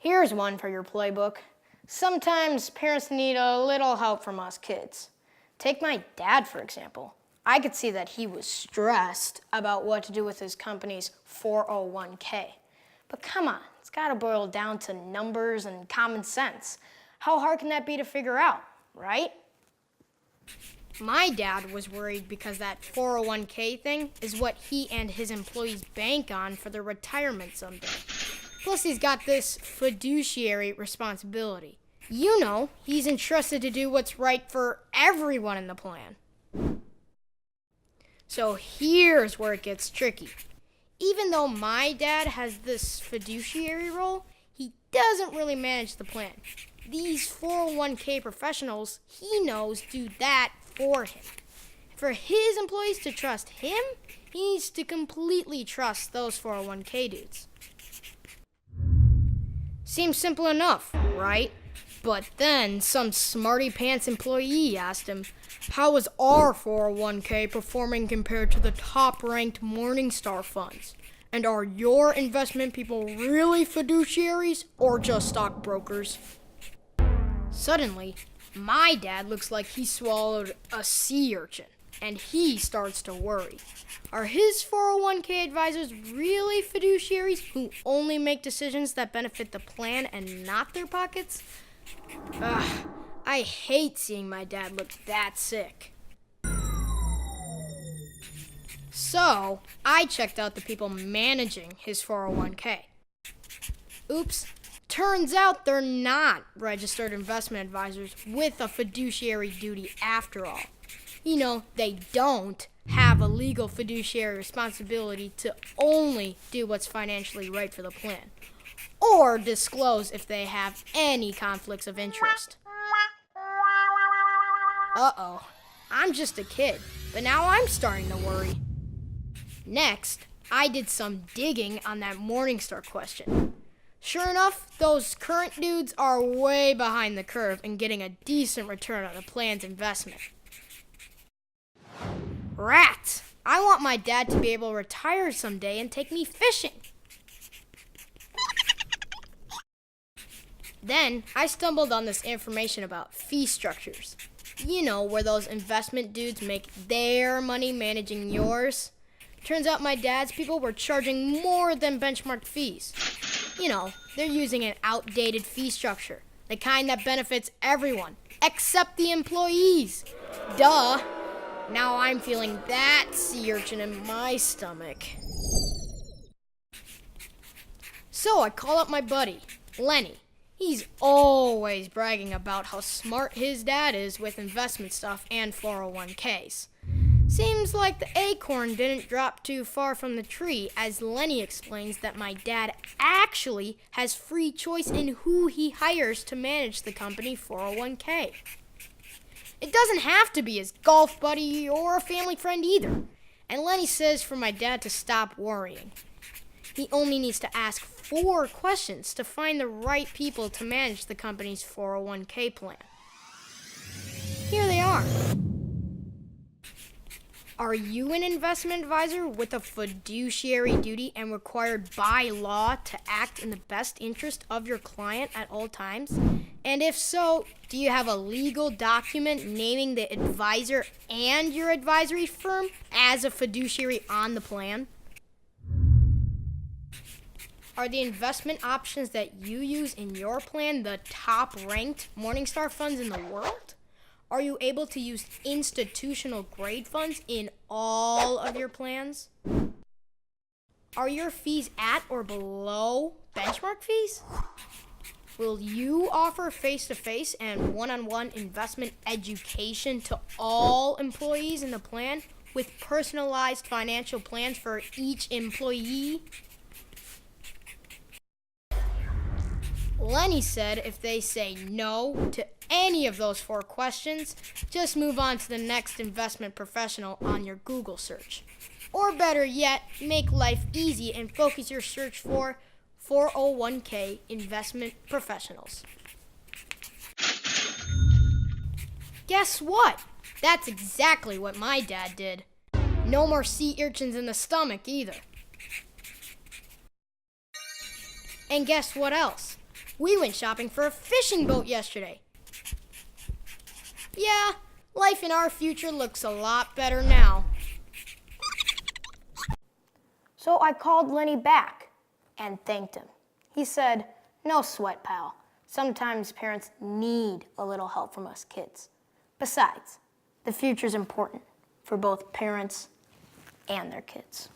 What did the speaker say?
Here's one for your playbook. Sometimes parents need a little help from us kids. Take my dad, for example. I could see that he was stressed about what to do with his company's 401k. But come on, it's gotta boil down to numbers and common sense. How hard can that be to figure out, right? My dad was worried because that 401k thing is what he and his employees bank on for their retirement someday. Plus, he's got this fiduciary responsibility. You know, he's entrusted to do what's right for everyone in the plan. So here's where it gets tricky. Even though my dad has this fiduciary role, he doesn't really manage the plan. These 401k professionals he knows do that for him. For his employees to trust him, he needs to completely trust those 401k dudes. Seems simple enough, right? But then some smarty pants employee asked him, how is our 401k performing compared to the top-ranked Morningstar funds? And are your investment people really fiduciaries or just stockbrokers? Suddenly, my dad looks like he swallowed a sea urchin, and he starts to worry. Are his 401k advisors really fiduciaries who only make decisions that benefit the plan and not their pockets? I hate seeing my dad look that sick. So, I checked out the people managing his 401k. Oops, turns out they're not registered investment advisors with a fiduciary duty after all. You know, they don't have a legal fiduciary responsibility to only do what's financially right for the plan, or disclose if they have any conflicts of interest. Uh-oh, I'm just a kid, but now I'm starting to worry. Next, I did some digging on that Morningstar question. Sure enough, those current dudes are way behind the curve in getting a decent return on the plan's investment. Rats! I want my dad to be able to retire someday and take me fishing. Then, I stumbled on this information about fee structures. You know, where those investment dudes make their money managing yours. Turns out my dad's people were charging more than benchmark fees. You know, they're using an outdated fee structure, the kind that benefits everyone, except the employees. Duh! Now I'm feeling that sea urchin in my stomach. So I call up my buddy, Lenny. He's always bragging about how smart his dad is with investment stuff and 401ks. Seems like the acorn didn't drop too far from the tree, as Lenny explains that my dad actually has free choice in who he hires to manage the company 401k. It doesn't have to be his golf buddy or a family friend either. And Lenny says for my dad to stop worrying. He only needs to ask 4 questions to find the right people to manage the company's 401k plan. Here they are. Are you an investment advisor with a fiduciary duty and required by law to act in the best interest of your client at all times? And if so, do you have a legal document naming the advisor and your advisory firm as a fiduciary on the plan? Are the investment options that you use in your plan the top-ranked Morningstar funds in the world? Are you able to use institutional grade funds in all of your plans? Are your fees at or below benchmark fees? Will you offer face-to-face and one-on-one investment education to all employees in the plan with personalized financial plans for each employee? Lenny said if they say no to any of those 4 questions, just move on to the next investment professional on your Google search. Or better yet, make life easy and focus your search for 401k investment professionals. Guess what? That's exactly what my dad did. No more sea urchins in the stomach either. And guess what else? We went shopping for a fishing boat yesterday. Yeah, life in our future looks a lot better now. So I called Lenny back and thanked him. He said, "No sweat, pal. Sometimes parents need a little help from us kids. Besides, the future's important for both parents and their kids."